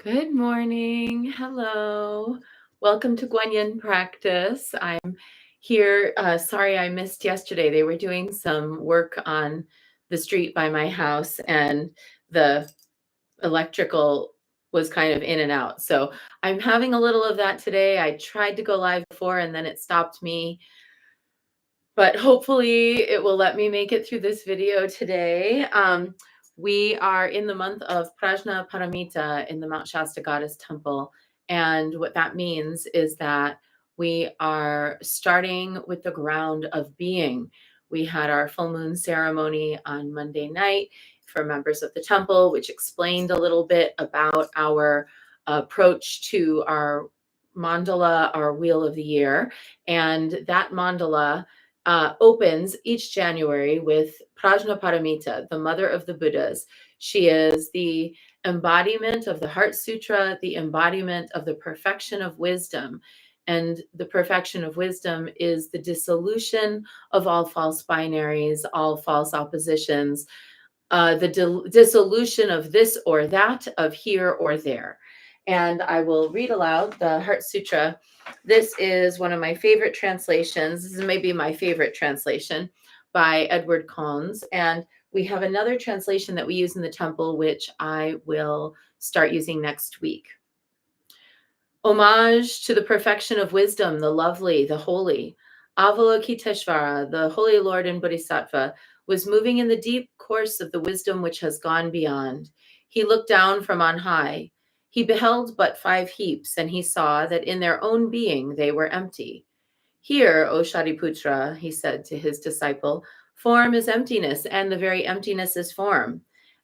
Good morning. Hello. Welcome to Kuan Yin practice. I'm here. Sorry I missed yesterday. They were doing some work on the street by my house, and the electrical was kind of in and out. So I'm having a little of that today. I tried to go live before and then it stopped me, but hopefully it will let me make it through this video today. We are in the month of Prajna Paramita in the Mount Shasta Goddess Temple. And what that means is that we are starting with the ground of being. We had our full moon ceremony on Monday night for members of the temple, which explained a little bit about our approach to our mandala, our wheel of the year. And that mandala opens each January with Prajna Paramita, the mother of the Buddhas. She is the embodiment of the Heart Sutra, the embodiment of the perfection of wisdom. And the perfection of wisdom is the dissolution of all false binaries, all false oppositions, the dissolution of this or that, of here or there. And I will read aloud the Heart Sutra. This is one of my favorite translations. This is maybe my favorite translation by Edward Conze. And we have another translation that we use in the temple, which I will start using next week. Homage to the perfection of wisdom, the lovely, the holy. Avalokiteshvara, the Holy Lord and Bodhisattva, was moving in the deep course of the wisdom which has gone beyond. He looked down from on high. He beheld but 5 heaps, and he saw that in their own being they were empty. Here, O Shariputra, he said to his disciple, form is emptiness, and the very emptiness is form.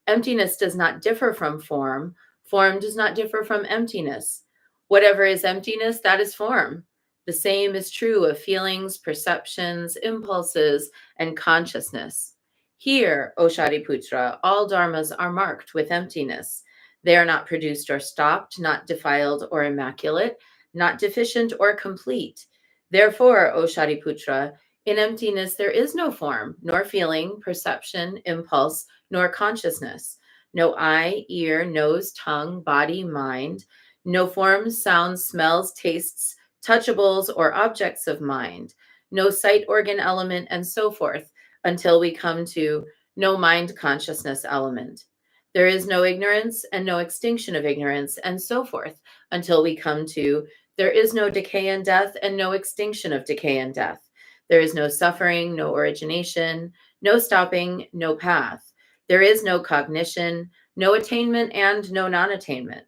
Emptiness does not differ from form. Form does not differ from emptiness. Whatever is emptiness, that is form. The same is true of feelings, perceptions, impulses, and consciousness. Here, O Shariputra, all dharmas are marked with emptiness. They are not produced or stopped, not defiled or immaculate, not deficient or complete. Therefore, O Shariputra, in emptiness there is no form, nor feeling, perception, impulse, nor consciousness. No eye, ear, nose, tongue, body, mind. No forms, sounds, smells, tastes, touchables, or objects of mind. No sight organ element, and so forth, until we come to no mind consciousness element. There is no ignorance and no extinction of ignorance, and so forth, until we come to there is no decay and death and no extinction of decay and death. There is no suffering, no origination, no stopping, no path. There is no cognition, no attainment, and no non-attainment.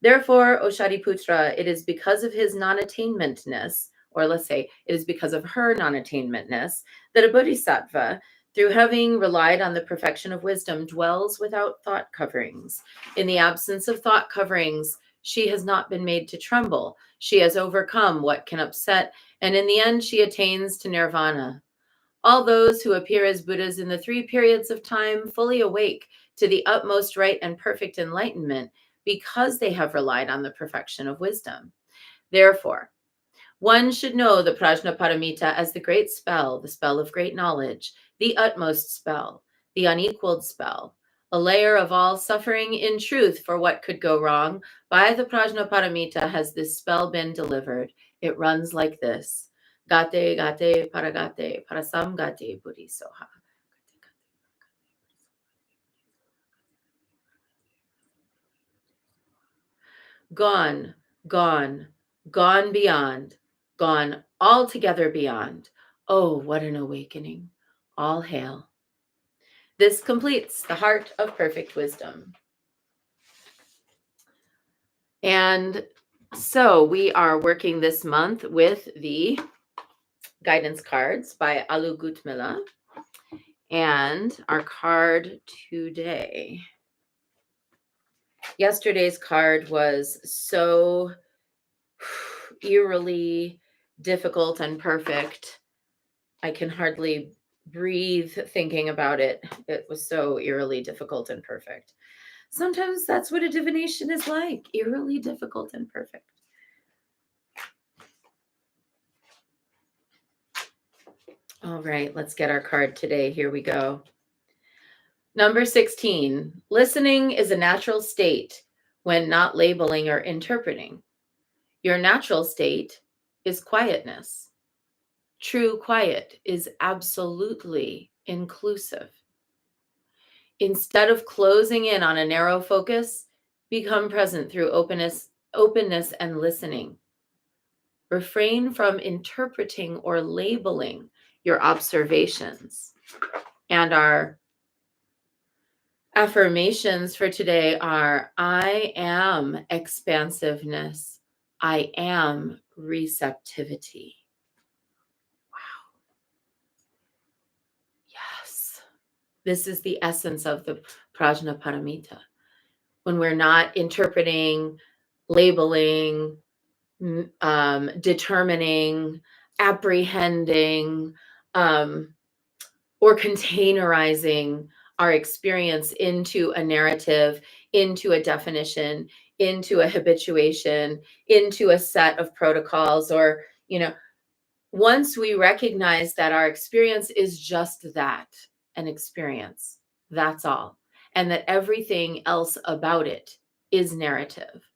Therefore, O Shariputra, it is because of his non-attainmentness, or let's say it is because of her non-attainmentness, that a bodhisattva, through having relied on the perfection of wisdom, dwells without thought coverings. In the absence of thought coverings, she has not been made to tremble. She has overcome what can upset, and in the end, she attains to nirvana. All those who appear as Buddhas in the 3 periods of time, fully awake to the utmost right and perfect enlightenment, because they have relied on the perfection of wisdom. Therefore, one should know the Prajna Paramita as the great spell, the spell of great knowledge, the utmost spell, the unequaled spell, a layer of all suffering. In truth, for what could go wrong, by the Prajna Paramita has this spell been delivered. It runs like this. Gate, gate, paragate, parasam gate, buddhi soha. Gone, gone, gone beyond, gone altogether beyond. Oh, what an awakening. All hail. This completes the heart of perfect wisdom. And so we are working this month with the guidance cards by Alu Gutmila. And our card today. Yesterday's card was so eerily difficult and perfect. I can hardly breathe thinking about it. It was so eerily difficult and perfect. Sometimes that's what a divination is like, eerily difficult and perfect. All right, let's get our card today. Here we go. Number 16, listening is a natural state. when not labeling or interpreting. Your natural state is quietness. True quiet is absolutely inclusive. Instead of closing in on a narrow focus, become present through openness and listening. Refrain from interpreting or labeling your observations. And our affirmations for today are: I am expansiveness. I am receptivity. Wow. Yes. This is the essence of the Prajnaparamita. When we're not interpreting, labeling, determining, apprehending, or containerizing our experience into a narrative, into a definition, into a habituation, into a set of protocols, or, once we recognize that our experience is just that, an experience, that's all, and that everything else about it is narrative,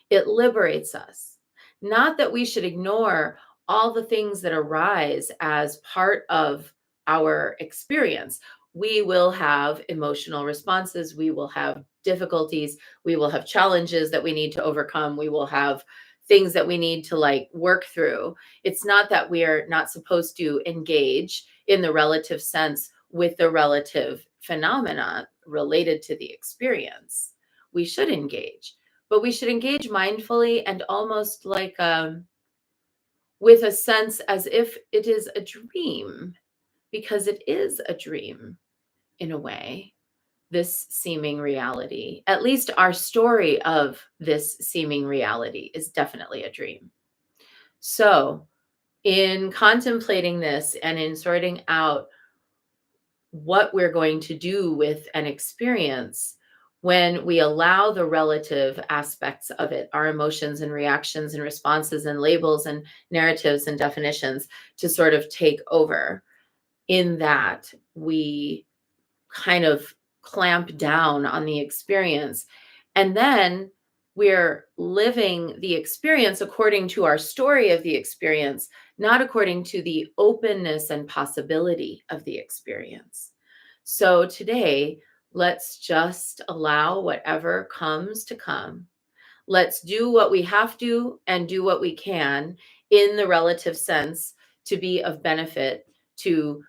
it liberates us. Not that we should ignore all the things that arise as part of our experience. We will have emotional responses. We will have difficulties. We will have challenges that we need to overcome. We will have things that we need to work through. It's not that we are not supposed to engage in the relative sense with the relative phenomena related to the experience. We should engage, but we should engage mindfully and almost with a sense as if it is a dream, because it is a dream in a way, this seeming reality. At least our story of this seeming reality is definitely a dream. So, in contemplating this and in sorting out what we're going to do with an experience, when we allow the relative aspects of it, our emotions and reactions and responses and labels and narratives and definitions, to sort of take over, in that we kind of clamp down on the experience. And then we're living the experience according to our story of the experience, not according to the openness and possibility of the experience. So today, let's just allow whatever comes to come. Let's do what we have to and do what we can in the relative sense to be of benefit, to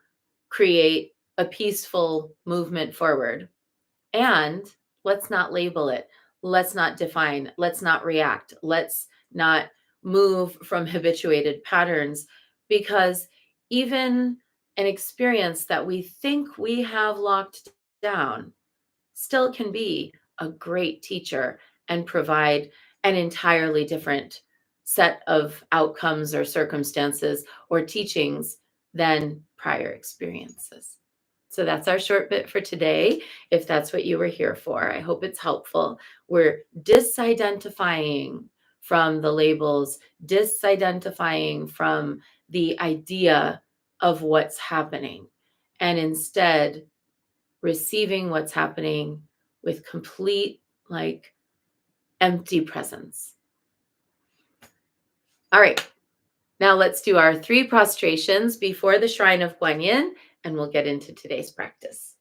create a peaceful movement forward. And let's not label it. Let's not define. Let's not react. Let's not move from habituated patterns, because even an experience that we think we have locked down still can be a great teacher and provide an entirely different set of outcomes or circumstances or teachings than prior experiences. So that's our short bit for today, if that's what you were here for. I hope it's helpful. We're disidentifying from the labels, disidentifying from the idea of what's happening, and instead receiving what's happening with complete, empty presence. All right. Now let's do our 3 prostrations before the shrine of Kuan Yin, and we'll get into today's practice.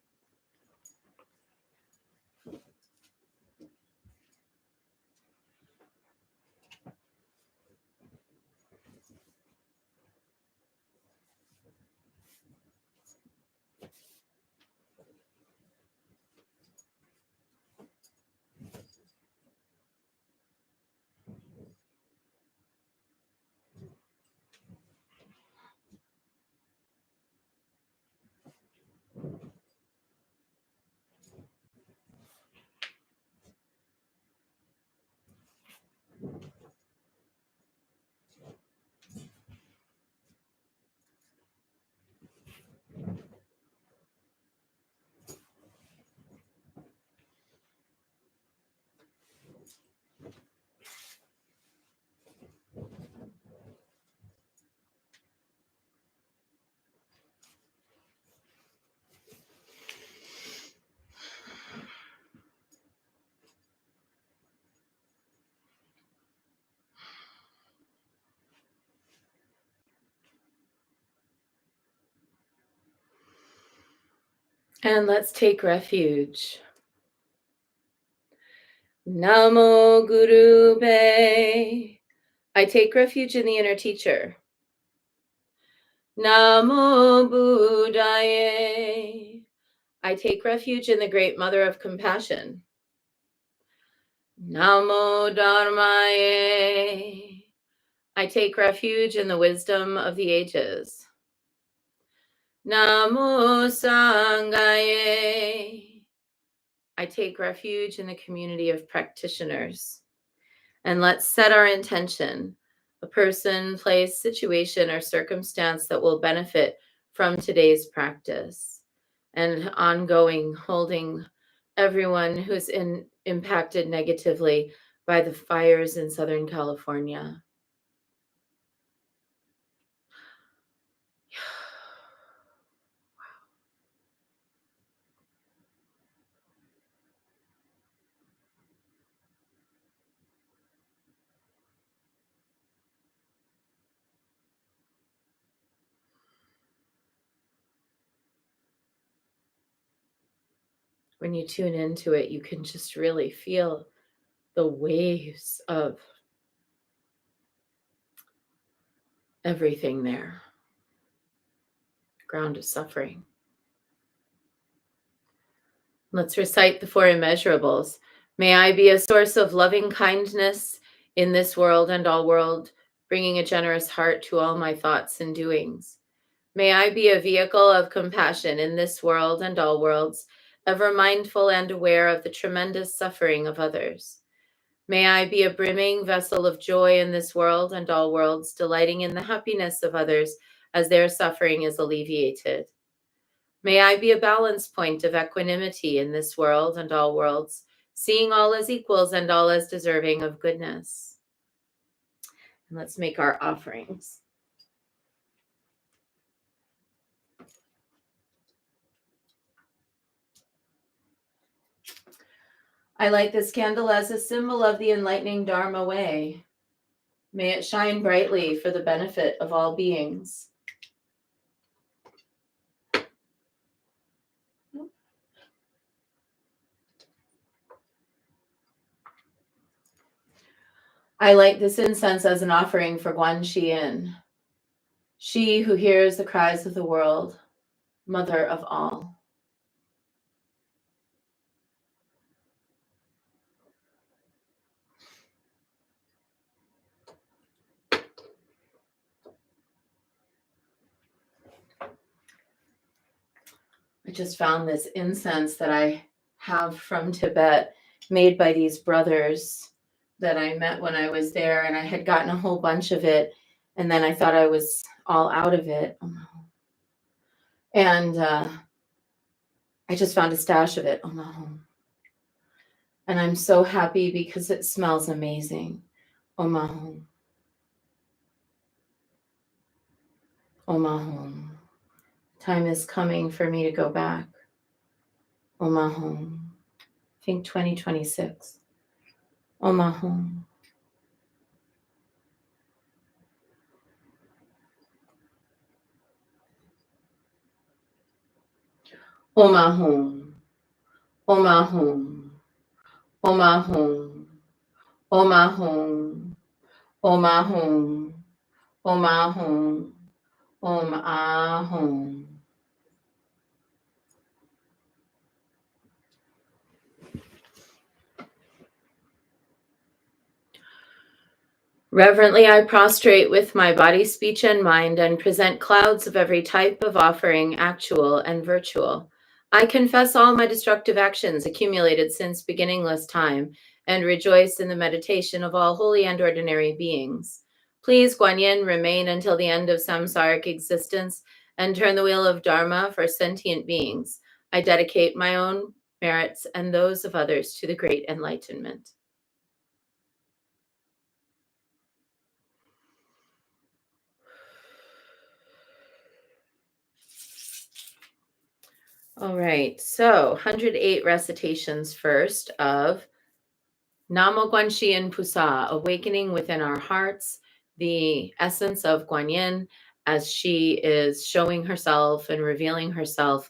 And let's take refuge. Namo Guru Be. I take refuge in the inner teacher. Namo Buddhaye. I take refuge in the great mother of compassion. Namo Dharmaye. I take refuge in the wisdom of the ages. Namo Sanghaye. I take refuge in the community of practitioners. And let's set our intention, a person, place, situation, or circumstance that will benefit from today's practice, and ongoing holding everyone who's impacted negatively by the fires in Southern California. When you tune into it, you can just really feel the waves of everything there. Ground of suffering. Let's recite the four immeasurables. May I be a source of loving kindness in this world and all world, bringing a generous heart to all my thoughts and doings. May I be a vehicle of compassion in this world and all worlds, ever mindful and aware of the tremendous suffering of others. May I be a brimming vessel of joy in this world and all worlds, delighting in the happiness of others as their suffering is alleviated. May I be a balance point of equanimity in this world and all worlds, seeing all as equals and all as deserving of goodness. And let's make our offerings. I light this candle as a symbol of the enlightening Dharma way. May it shine brightly for the benefit of all beings. I light this incense as an offering for Kuan Yin, she who hears the cries of the world, mother of all. I just found this incense that I have from Tibet, made by these brothers that I met when I was there, and I had gotten a whole bunch of it, and then I thought I was all out of it. And I just found a stash of it. And I'm so happy because it smells amazing. Omahum. Omahum. Time is coming for me to go back. Omahum. I think 2026. Omahum. Omahum. Omahum. Omahum. Omahum. Omahum. Omahum. Omahum. Reverently, I prostrate with my body, speech, and mind and present clouds of every type of offering, actual and virtual. I confess all my destructive actions accumulated since beginningless time and rejoice in the meditation of all holy and ordinary beings. Please, Kuan Yin, remain until the end of samsaric existence and turn the wheel of Dharma for sentient beings. I dedicate my own merits and those of others to the great enlightenment. All right, so 108 recitations first of Namo Kuan Yin Pusa, awakening within our hearts the essence of Kuan Yin as she is showing herself and revealing herself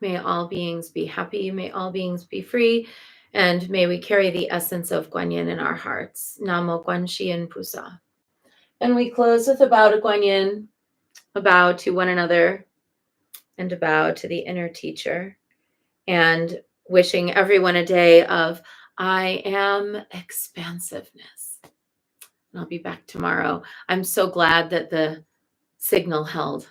May all beings be happy. May all beings be free. And may we carry the essence of Kuan Yin in our hearts. Namo Kuan Yin Pusa. And we close with a bow to Kuan Yin, a bow to one another, and a bow to the inner teacher. And wishing everyone a day of I am expansiveness. And I'll be back tomorrow. I'm so glad that the signal held.